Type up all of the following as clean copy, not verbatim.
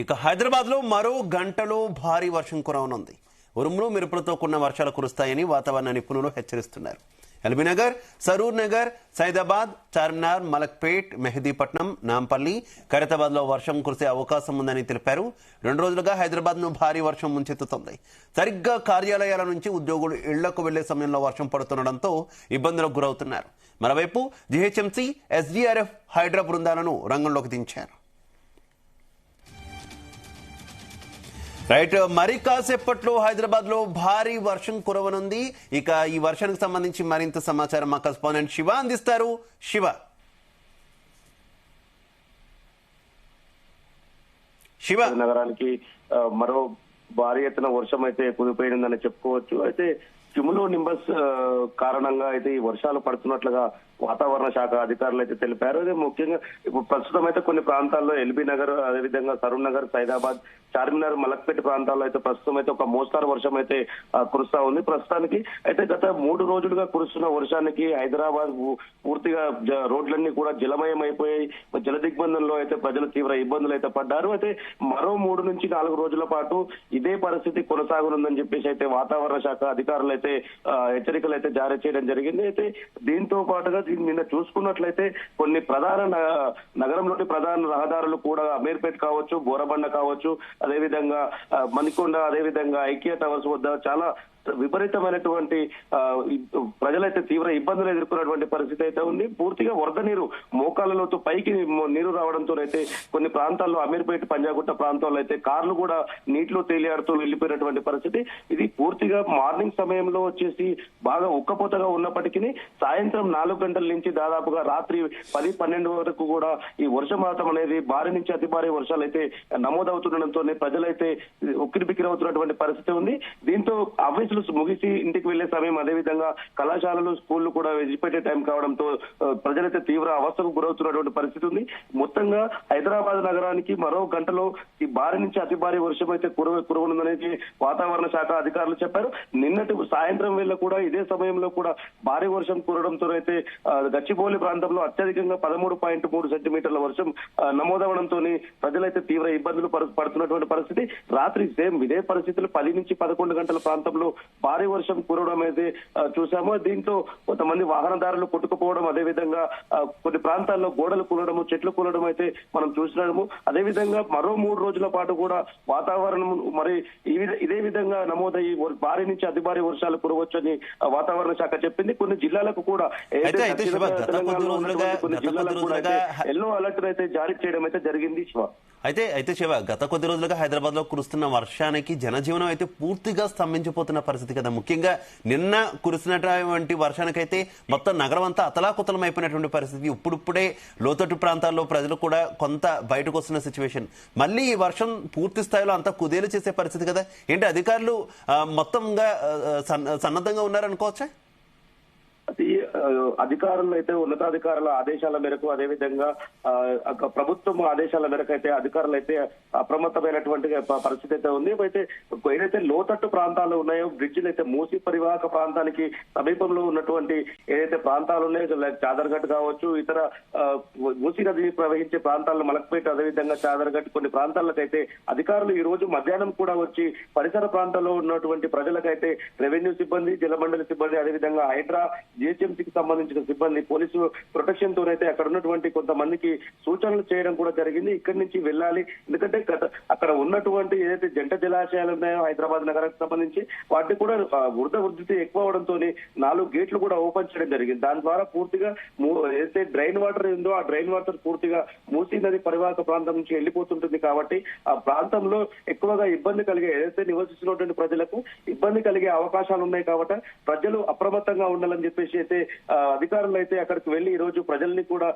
ఇక హైదరాబాద్ లో మరో గంటలో భారీ వర్షం కురవనుంది. ఉరుములు మెరుపులతో కూడిన వర్షాలు కురుస్తాయని వాతావరణ నిపుణులు హెచ్చరిస్తున్నారు. ఎల్బీనగర్, సరూర్ నగర్, సైదాబాద్, చార్మినార్, మలక్పేట్, మెహదీపట్నం, నాంపల్లి, ఖైరతాబాద్ లో వర్షం కురిసే అవకాశం ఉందని తెలిపారు. 2 రోజులుగా హైదరాబాద్ ను భారీ వర్షం ముంచెత్తుతోంది. సరిగ్గా కార్యాలయాల నుంచి ఉద్యోగులు ఇళ్లకు వెళ్లే సమయంలో వర్షం పడుతుండటంతో ఇబ్బందులకు గురవుతున్నారు. మరోవైపు జీహెచ్ఎంసీ, ఎస్డీఆర్ఎఫ్, హైడ్రా బృందాలను రంగంలోకి దించారు. రైట్, మరి కాసేపట్లో హైదరాబాద్ లో భారీ వర్షం కురవనుంది. ఇక ఈ వర్షానికి సంబంధించి మరింత సమాచారం మా కరెస్పాండెంట్ శివ అందిస్తారు. శివ నగరానికి మరో భారీ ఎత్తున వర్షం అయితే కుదిపోయిందని చెప్పుకోవచ్చు. అయితే క్యుములో నింబస్ కారణంగా అయితే ఈ వర్షాలు పడుతున్నట్లుగా వాతావరణ శాఖ అధికారులు అయితే తెలిపారు. అదే ముఖ్యంగా ఇప్పుడు ప్రస్తుతం అయితే కొన్ని ప్రాంతాల్లో ఎల్బీ నగర్, అదేవిధంగా సరూర్ నగర్, సైదాబాద్, చార్మినార్, మలక్పేట ప్రాంతాల్లో అయితే ప్రస్తుతం అయితే ఒక మోస్తారు వర్షం అయితే కురుస్తా ఉంది. ప్రస్తుతానికి అయితే గత 3 రోజులుగా కురుస్తున్న వర్షానికి హైదరాబాద్ పూర్తిగా రోడ్లన్నీ కూడా జలమయం అయిపోయాయి. జల దిగ్బంధంలో అయితే ప్రజలు తీవ్ర ఇబ్బందులు అయితే పడ్డారు. అయితే మరో 3 నుంచి 4 రోజుల పాటు ఇదే పరిస్థితి కొనసాగనుందని చెప్పేసి అయితే వాతావరణ శాఖ అధికారులు అయితే హెచ్చరికలు అయితే జారీ చేయడం జరిగింది. అయితే దీంతో పాటుగా నిన్న చూసుకున్నట్లయితే కొన్ని ప్రధాన నగరంలోని ప్రధాన రహదారులు కూడా అమీర్పేట్ కావచ్చు, బోరబండ కావచ్చు, అదేవిధంగా మణికొండ, అదేవిధంగా ఐకియా టవర్స్ వద్ద చాలా విపరీతమైనటువంటి ప్రజలైతే తీవ్ర ఇబ్బందులు ఎదుర్కొన్నటువంటి పరిస్థితి అయితే ఉంది. పూర్తిగా వరద నీరు మోకాళ్ళలోతో పైకి నీరు రావడంతో అయితే కొన్ని ప్రాంతాల్లో అమీర్పేట, పంజాగుట్ట ప్రాంతాల్లో అయితే కార్లు కూడా నీటిలో తేలియాడుతూ వెళ్లిపోయినటువంటి పరిస్థితి. ఇది పూర్తిగా మార్నింగ్ సమయంలో వచ్చేసి బాగా ఉక్కపోతగా ఉన్నప్పటికీ సాయంత్రం 4 గంటల నుంచి దాదాపుగా రాత్రి 10-12 వరకు కూడా ఈ వర్షపాతం అనేది భారీ నుంచి అతి భారీ వర్షాలు అయితే నమోదవుతుండడంతో ప్రజలైతే ఉక్కిరిబిక్కిరవుతున్నటువంటి పరిస్థితి ఉంది. దీంతో ఆఫీసులు ముగిసి ఇంటికి వెళ్లే సమయం, అదేవిధంగా కళాశాలలు, స్కూళ్లు కూడా విడిచిపెట్టే టైం కావడంతో ప్రజలైతే తీవ్ర అవస్థకు గురవుతున్నటువంటి పరిస్థితి ఉంది. మొత్తంగా హైదరాబాద్ నగరానికి మరో గంటలో ఈ భారీ నుంచి అతి భారీ వర్షం అయితే కురవనుందనేది వాతావరణ శాఖ అధికారులు చెప్పారు. నిన్నటి సాయంత్రం వేళ కూడా ఇదే సమయంలో కూడా భారీ వర్షం కురవడంతో అయితే గచ్చిబౌలి ప్రాంతంలో అత్యధికంగా 13.3 సెంటీమీటర్ల వర్షం నమోదవడంతో ప్రజలైతే తీవ్ర ఇబ్బందులు పడుతున్నటువంటి పరిస్థితి. రాత్రి సేమ్ ఇదే పరిస్థితులు 10 నుంచి 11 గంటల ప్రాంతంలో భారీ వర్షం కురవడం అయితే చూసాము. దీంతో కొంతమంది వాహనదారులు కొట్టుకుపోవడం, అదేవిధంగా కొన్ని ప్రాంతాల్లో గోడలు కూలడము, చెట్లు కూలడం అయితే మనం చూసినాము. అదేవిధంగా మరో 3 రోజుల పాటు కూడా వాతావరణం మరి ఇదే విధంగా నమోదయ్యి భారీ నుంచి అతి భారీ వర్షాలు కురవచ్చని వాతావరణ శాఖ చెప్పింది. కొన్ని జిల్లాలకు కూడా కొన్ని జిల్లాలకు కూడా ఎల్లో అలర్ట్ అయితే జారీ చేయడం అయితే జరిగింది. అయితే శివ, గత కొద్ది రోజులుగా హైదరాబాద్ లో కురుస్తున్న వర్షానికి జనజీవనం అయితే పూర్తిగా స్తంభించిపోతున్న పరిస్థితి కదా. ముఖ్యంగా నిన్న కురిసినటువంటి వర్షానికైతే మొత్తం నగరం అంతా అతలాకుతలం అయిపోయినటువంటి పరిస్థితి. ఇప్పుడిప్పుడే లోతట్టు ప్రాంతాల్లో ప్రజలు కూడా కొంత బయటకు వస్తున్న సిచ్యువేషన్. మళ్ళీ ఈ వర్షం పూర్తి స్థాయిలో అంతా కుదేలు చేసే పరిస్థితి కదా. ఏంటి అధికారులు మొత్తంగా సన్నద్ధంగా ఉన్నారనుకోవచ్చా? అధికారులు అయితే ఉన్నతాధికారుల ఆదేశాల మేరకు, అదేవిధంగా ప్రభుత్వం ఆదేశాల మేరకు అయితే అధికారులు అయితే అప్రమత్తమైనటువంటి పరిస్థితి అయితే ఉంది. అయితే ఏదైతే లోతట్టు ప్రాంతాలు ఉన్నాయో, బ్రిడ్జిలు అయితే మూసీ పరివాహక ప్రాంతానికి సమీపంలో ఉన్నటువంటి ఏదైతే ప్రాంతాలు ఉన్నాయో, చాదర్ఘట్ కావచ్చు, ఇతర మూసీ నది ప్రవహించే ప్రాంతాల్లో మలక్పేట, అదేవిధంగా చాదర్ఘట్ కొన్ని ప్రాంతాలకైతే అధికారులు ఈ రోజు మధ్యాహ్నం కూడా వచ్చి పరిసర ప్రాంతాల్లో ఉన్నటువంటి ప్రజలకైతే రెవెన్యూ సిబ్బంది, జలమండలి సిబ్బంది, అదేవిధంగా హైడ్రా, జిహెచ్ఎంసీకి సంబంధించిన సిబ్బంది, పోలీసు ప్రొటెక్షన్ తోనైతే అక్కడ ఉన్నటువంటి కొంతమందికి సూచనలు చేయడం కూడా జరిగింది. ఇక్కడి నుంచి వెళ్ళాలి, ఎందుకంటే అక్కడ ఉన్నటువంటి ఏదైతే జంట జలాశయాలు ఉన్నాయో హైదరాబాద్ నగరానికి సంబంధించి వాటిని కూడా వృద్ధ ఉధృతి ఎక్కువ అవడంతో 4 గేట్లు కూడా ఓపెన్ చేయడం జరిగింది. దాని ద్వారా పూర్తిగా ఏదైతే డ్రైన్ వాటర్ ఉందో ఆ డ్రైన్ వాటర్ పూర్తిగా మూసీ నది పరివాహక ప్రాంతం నుంచి వెళ్ళిపోతుంటుంది. కాబట్టి ఆ ప్రాంతంలో ఎక్కువగా ఇబ్బంది కలిగే, ఏదైతే నివసిస్తున్నటువంటి ప్రజలకు ఇబ్బంది కలిగే అవకాశాలు ఉన్నాయి. కాబట్టి ప్రజలు అప్రమత్తంగా ఉండాలని చెప్పేసి అయితే అధికారులు అయితే అక్కడికి వెళ్లి ఈ రోజు ప్రజల్ని కూడా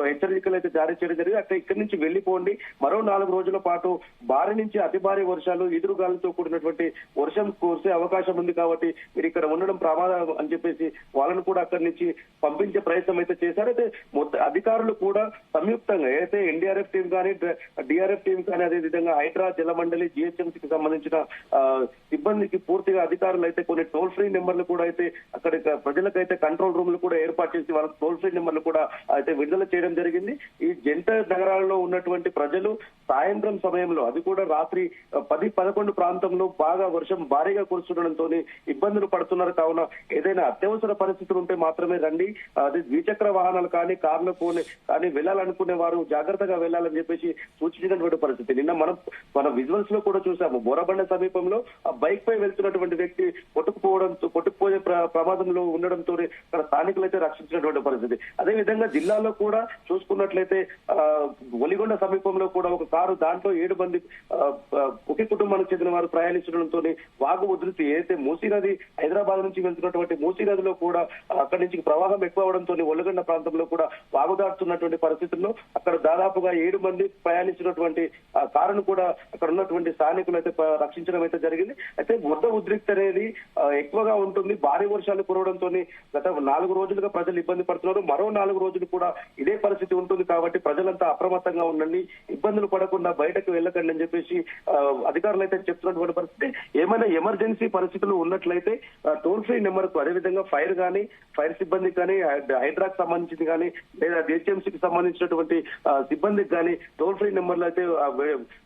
హెచ్చరికలు అయితే జారీ చేయడం జరిగింది. అక్కడ ఇక్కడి నుంచి వెళ్లిపోండి, మరో 4 రోజుల పాటు భారీ నుంచి అతి భారీ వర్షాలు, ఎదురుగాలులతో కూడినటువంటి వర్షం కురిసే అవకాశం ఉంది. కాబట్టి మీరు ఇక్కడ ఉండడం ప్రమాదం అని చెప్పేసి వాళ్ళను కూడా అక్కడి నుంచి పంపించే ప్రయత్నం అయితే చేశారు. అయితే అధికారులు కూడా సంయుక్తంగా ఏదైతే ఎన్డీఆర్ఎఫ్ టీం కానీ, డిఆర్ఎఫ్ టీం కానీ, అదేవిధంగా హైడ్రా, జలమండలి, జిహెచ్ఎంసీకి సంబంధించిన సిబ్బందికి పూర్తిగా అధికారులు అయితే కొన్ని టోల్ ఫ్రీ నెంబర్లు కూడా అయితే అక్కడ ప్రజలకైతే కంట్రోల్ కంట్రోల్ రూమ్లు కూడా ఏర్పాటు చేసి వాళ్ళకి టోల్ ఫ్రీ నెంబర్లు కూడా అయితే విడుదల చేయడం జరిగింది. ఈ జంట నగరాల్లో ఉన్నటువంటి ప్రజలు సాయంత్రం సమయంలో, అది కూడా రాత్రి 10-11 ప్రాంతంలో బాగా వర్షం భారీగా కురుస్తుండడంతో ఇబ్బందులు పడుతున్నారు. కావున ఏదైనా అత్యవసర పరిస్థితులు ఉంటే మాత్రమే రండి, అది ద్విచక్ర వాహనాలు కానీ కార్లు కానీ వెళ్ళాలనుకునే వారు జాగ్రత్తగా వెళ్ళాలని చెప్పేసి సూచించినటువంటి పరిస్థితి. నిన్న మన విజువల్స్ లో కూడా చూసాము. బోరబండ సమీపంలో ఆ బైక్ పై వెళ్తున్నటువంటి వ్యక్తి కొట్టుకుపోయే ప్రమాదంలో ఉండడంతో అక్కడ స్థానికులైతే రక్షించినటువంటి పరిస్థితి. అదేవిధంగా జిల్లాలో కూడా చూసుకున్నట్లయితే ఒలిగొండ సమీపంలో కూడా ఒక కారు, దాంట్లో 7 మంది ఒకే కుటుంబానికి చెందిన వారు ప్రయాణించడంతో వాగు ఉధృతి ఏదైతే మూసీ నది, హైదరాబాద్ నుంచి వెళ్తున్నటువంటి మూసీ నదిలో కూడా అక్కడి నుంచి ప్రవాహం ఎక్కువ అవడంతో ఒలిగొండ ప్రాంతంలో కూడా వాగు దాటుతున్నటువంటి పరిస్థితుల్లో అక్కడ దాదాపుగా 7 మంది ప్రయాణించినటువంటి కారును కూడా అక్కడ ఉన్నటువంటి స్థానికులు అయితే రక్షించడం అయితే జరిగింది. అయితే వరద ఉద్రిక్తి అనేది ఎక్కువగా ఉంటుంది. భారీ వర్షాలు కురవడంతో గత 4 రోజులుగా ప్రజలు ఇబ్బంది పడుతున్నారు. మరో 4 రోజులు కూడా ఇదే పరిస్థితి ఉంటుంది. కాబట్టి ప్రజలంతా అప్రమత్తంగా ఉండండి, ఇబ్బందులు పడకుండా బయటకు వెళ్ళకండి అని చెప్పేసి అధికారులు అయితే చెప్తున్నటువంటి పరిస్థితి. ఏమైనా ఎమర్జెన్సీ పరిస్థితులు ఉన్నట్లయితే టోల్ ఫ్రీ నెంబర్ కు, అదేవిధంగా ఫైర్ సిబ్బందికి కానీ, హైడ్రాక్ సంబంధించింది కానీ, లేదా డిహెచ్ఎంసీకి సంబంధించినటువంటి సిబ్బందికి కానీ టోల్ ఫ్రీ నెంబర్లు అయితే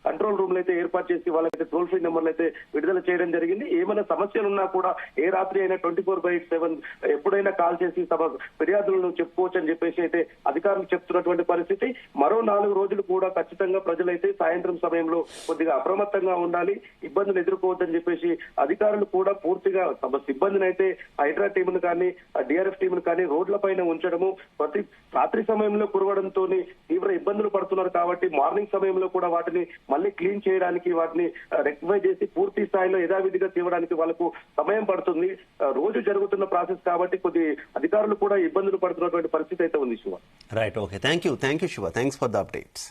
కంట్రోల్ రూమ్లు అయితే ఏర్పాటు చేసి వాళ్ళైతే టోల్ ఫ్రీ నెంబర్లు అయితే విడుదల చేయడం జరిగింది. ఏమైనా సమస్యలు ఉన్నా కూడా ఏ రాత్రి అయినా 24/7 ఎప్పుడైనా కాల్ చేసి తమ ఫిర్యాదులను చెప్పుకోవచ్చు అని చెప్పేసి అయితే అధికారులు చెప్తున్నటువంటి పరిస్థితి. మరో 4 రోజులు కూడా ఖచ్చితంగా ప్రజలైతే సాయంత్రం సమయంలో కొద్దిగా అప్రమత్తంగా ఉండాలి, ఇబ్బందులు ఎదుర్కోవద్దని చెప్పేసి అధికారులు కూడా పూర్తిగా తమ సిబ్బందిని అయితే హైడ్రా టీమును కానీ, డిఆర్ఎఫ్ టీమును కానీ రోడ్ల పైన ఉంచడము, ప్రతి రాత్రి సమయంలో కురవడంతో తీవ్ర ఇబ్బందులు పడుతున్నారు. కాబట్టి మార్నింగ్ సమయంలో కూడా వాటిని మళ్ళీ క్లీన్ చేయడానికి, వాటిని రెక్టిఫై చేసి పూర్తి స్థాయిలో యథావిధిగా తీయడానికి వాళ్ళకు సమయం పడుతుంది. రోజు జరుగుతున్న ప్రాసెస్ కాబట్టి కొద్ది అధికారులు కూడా ఇబ్బందులు పడుతున్నటువంటి పరిస్థితి అయితే ఉంది. Shiva, right, okay, thank you Shiva, thanks for the updates.